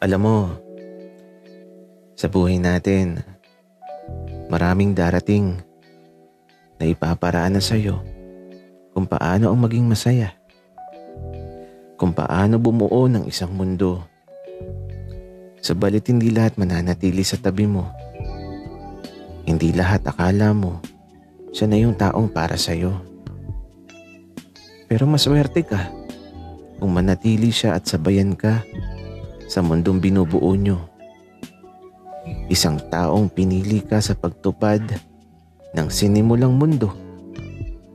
Alam mo, sa buhay natin, maraming darating na ipaparaanan sa'yo kung paano ang maging masaya, kung paano bumuo ng isang mundo. Subalit hindi lahat mananatili sa tabi mo. Hindi lahat akala mo siya na yung taong para sa'yo. Pero maswerte ka kung manatili siya at sabayan ka sa mundong binubuo nyo. Isang taong pinili ka sa pagtupad ng sinimulang mundo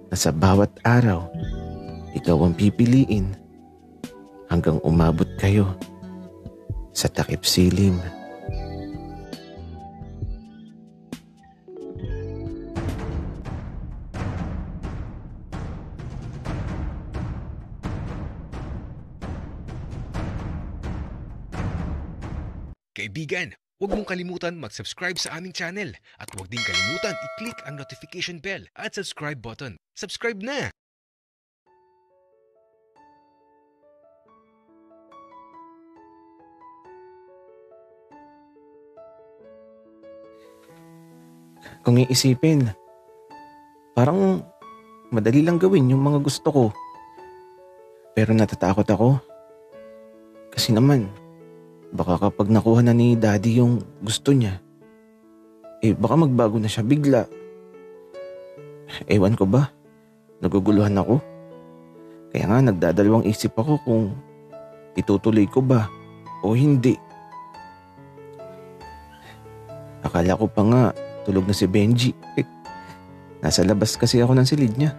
na sa bawat araw ikaw ang pipiliin hanggang umabot kayo sa takip silim. Kaibigan, huwag mong kalimutan mag-subscribe sa aming channel at huwag din kalimutan i-click ang notification bell at subscribe button. Subscribe na! Kung iisipin, parang madali lang gawin yung mga gusto ko. Pero natatakot ako. Kasi naman, baka kapag nakuha na ni Daddy yung gusto niya, baka magbago na siya bigla. Ewan ko ba, naguguluhan ako. Kaya nga nagdadalawang isip ako kung itutuloy ko ba o hindi. Akala ko pa nga tulog na si Benji. Nasa labas kasi ako ng silid niya.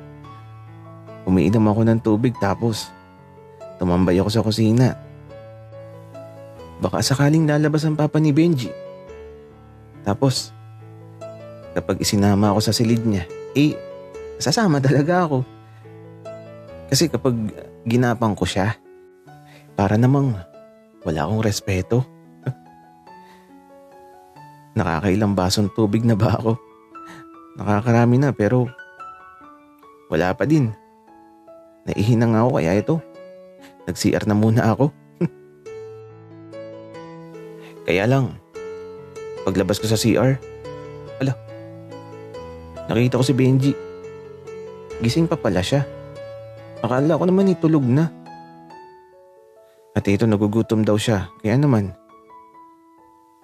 Umiinom ako ng tubig tapos tumambay ako sa kusina. Baka sakaling lalabas ang papa ni Benji. Tapos kapag isinama ako sa silid niya, sasama talaga ako. Kasi kapag ginapang ko siya, para namang wala akong respeto. Nakakailang basong tubig na ba ako? Nakakarami na pero wala pa din. Naihinang ako kaya ito. Nag-CR na muna ako. Kaya lang, paglabas ko sa CR, nakita ko si Benji. Gising pa pala siya. Akala ko naman itulog na. At ito nagugutom daw siya. Kaya naman,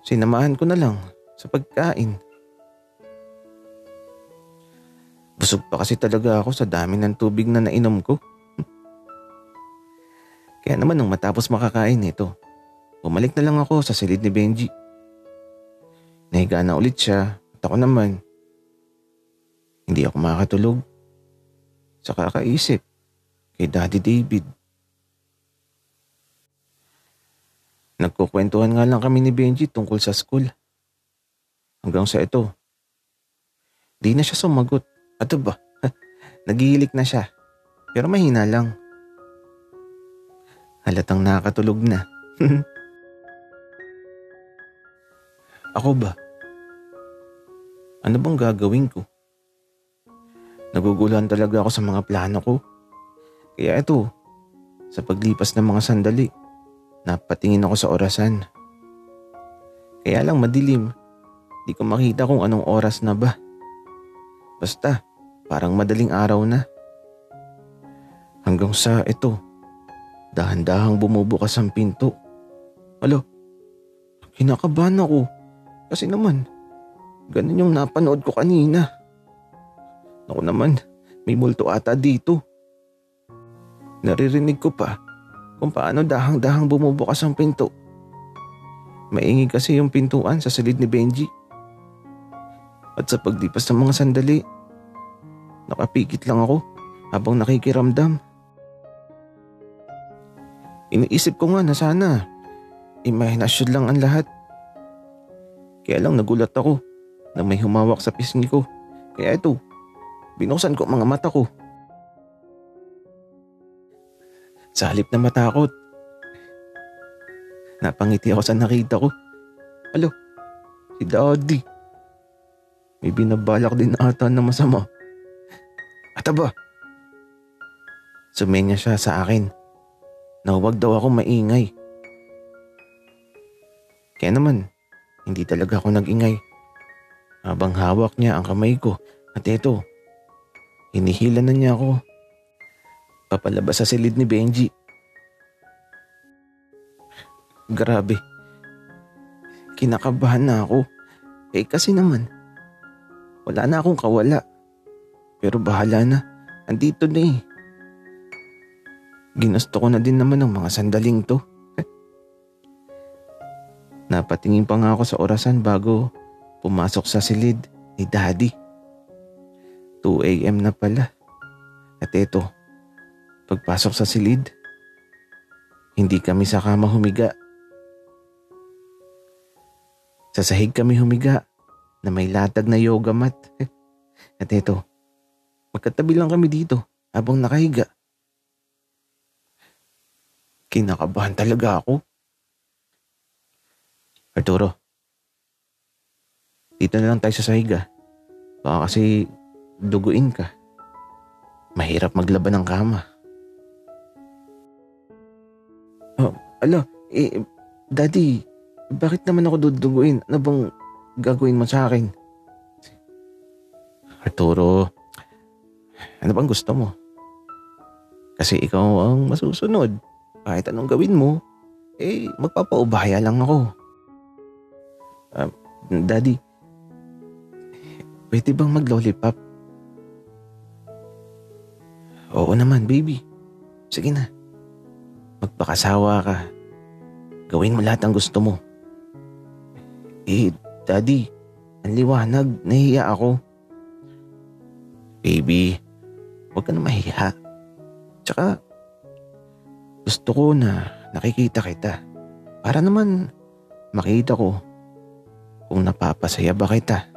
sinamahan ko na lang sa pagkain. Busog pa kasi talaga ako sa dami ng tubig na nainom ko. Kaya naman nung matapos makakain ito, bumalik na lang ako sa silid ni Benji. Nahiga na ulit siya at ako naman, hindi ako makatulog sa kakaisip kay Daddy David. Nagkukwentuhan nga lang kami ni Benji tungkol sa school. Hanggang sa ito, di na siya sumagot. Ato ba? Nagihilik na siya. Pero mahina lang. Halatang nakakatulog na. Ako ba? Ano bang gagawin ko? Naguguluhan talaga ako sa mga plano ko. Kaya ito, sa paglipas ng mga sandali, napatingin ako sa orasan. Kaya lang madilim. Di ko makita kung anong oras na ba. Basta, parang madaling araw na. Hanggang sa ito, dahan-dahang bumubukas ang pinto. Kinakabahan ako. Kasi naman, ganun yung napanood ko kanina. Naku naman, may multo ata dito. Naririnig ko pa kung paano dahang-dahang bumubukas ang pinto. Maingay kasi yung pintuan sa silid ni Benji. At sa paglipas ng mga sandali, nakapikit lang ako habang nakikiramdam. Iniisip ko nga na sana imahinasyon lang ang lahat. Kaya lang nagulat ako na may humawak sa pisngi ko. Kaya ito, binuksan ko ang mga mata ko. Sa halip na matakot, napangiti ako sa nakita ko. Si Daddy. May binabalak din ata na masama. At aba, sumenya siya sa akin na huwag daw ako maingay. Kaya naman, hindi talaga ako nag-ingay. Habang hawak niya ang kamay ko at eto, hinihila na niya ako papalabas sa silid ni Benji. Grabe, kinakabahan na ako. Kasi naman, wala na akong kawala. Pero bahala na, andito na eh. Ginusto ko na din naman ang mga sandaling to. Napatingin pa nga ako sa orasan bago pumasok sa silid ni Daddy. 2 a.m. na pala. At eto, pagpasok sa silid, hindi kami sa kama humiga. Sa sahig kami humiga na may latag na yoga mat. At eto, magkatabi lang kami dito habang nakahiga. Kinakabahan talaga ako. Arturo, dito na lang tayo sa sahiga. Baka kasi duguin ka. Mahirap maglaban ng kama. Daddy, bakit naman ako duduguin? Ano bang gagawin mo sa akin? Arturo, ano bang gusto mo? Kasi ikaw ang masusunod. Kahit anong gawin mo, magpapaubaya lang ako. Daddy, pwede bang mag-lollipop? Oo naman, baby. Sige na. Magpakasawa ka. Gawin mo lahat ang gusto mo. Daddy, ang liwanag. Nahiya ako. Baby, huwag ka na mahiya. Tsaka, gusto ko na nakikita kita. Para naman makita ko kung napapasaya ba kita.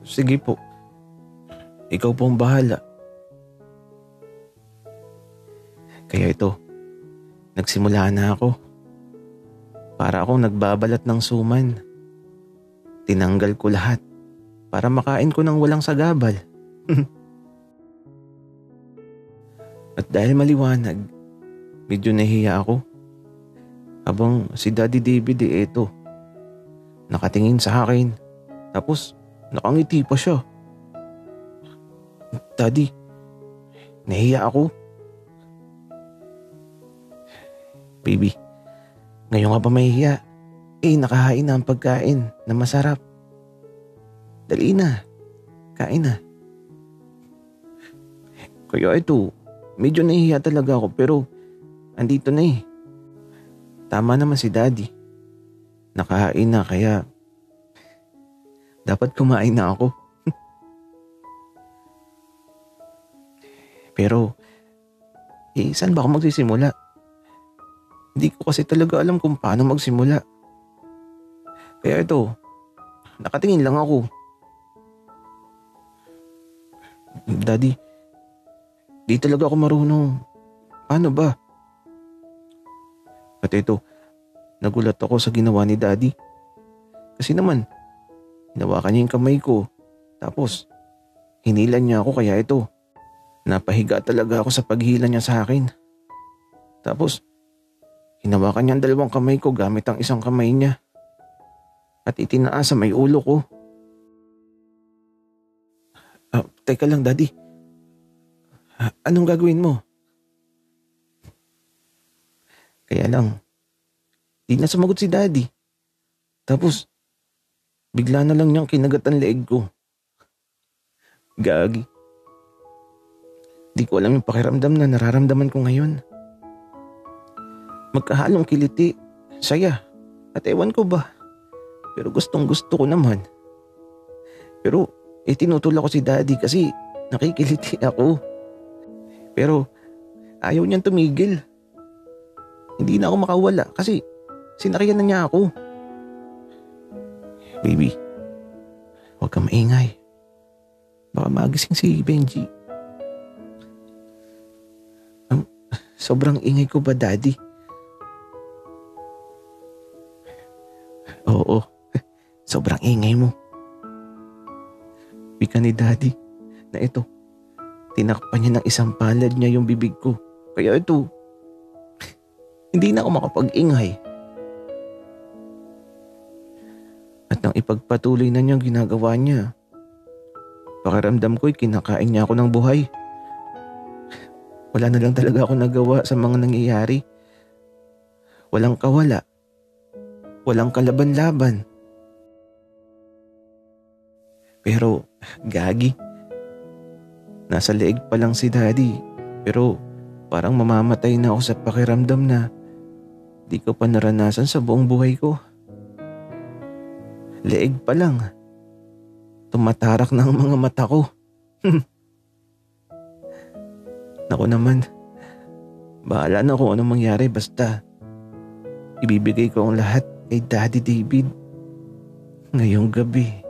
Sige po. Ikaw po ang bahala. Kaya ito, nagsimula na ako. Para akong nagbabalat ng suman. Tinanggal ko lahat para makain ko ng walang sagabal. At dahil maliwanag, medyo nahiya ako. Habang si Daddy David eto, nakatingin sa akin. Tapos nakangiti pa siya. Daddy, nahiya ako. Baby, ngayon ka pa mahihiya? Nakahain na ang pagkain na masarap. Dali na, kain na. Kaya ito, medyo nahihiya talaga ako pero andito na eh. Tama naman si Daddy. Nakahain na kaya dapat kumain na ako. Pero, saan ba ako magsisimula? Hindi ko kasi talaga alam kung paano magsimula. Kaya ito, nakatingin lang ako. Daddy, di talaga ako marunong. Paano ba? At ito, nagulat ako sa ginawa ni Daddy. Kasi naman, hinawakan niya yung kamay ko. Tapos, hinilan niya ako kaya ito. Napahiga talaga ako sa paghila niya sa akin. Tapos, hinawakan niya ang dalawang kamay ko gamit ang isang kamay niya. At itinaas sa may ulo ko. Teka lang, Daddy. Anong gagawin mo? Kaya lang, di na sumagot si Daddy. Tapos, bigla na lang niyang kinagat ang leeg ko. Gagi. Di ko alam yung pakiramdam na nararamdaman ko ngayon. Magkahalong kiliti, saya, at ewan ko ba. Pero gustong gusto ko naman. Pero tinutulak ko si Daddy kasi nakikiliti ako. Pero ayaw niyang tumigil. Hindi na ako makawala kasi sinakyan na niya ako. Baby, huwag kang maingay. Baka magising si Benji. Sobrang ingay ko ba, Daddy? Oo, sobrang ingay mo. Wika ni Daddy na ito, tinakpan niya ng isang palad niya yung bibig ko. Kaya ito, Hindi na ako makapag-ingay. At nang ipagpatuloy na niyang ginagawa niya, pakiramdam ko'y kinakain niya ako ng buhay. Wala na lang talaga ako nagawa sa mga nangyayari. Walang kawala. Walang kalaban-laban. Pero gagi. Nasa leeg pa lang si Daddy, pero parang mamamatay na ako sa pakiramdam na di ko pa naranasan sa buong buhay ko. Leeg pa lang. Tumatarak na ang mga mata ko. Naku naman, bahala na kung anong mangyari basta ibibigay ko ang lahat kay Daddy David ngayong gabi.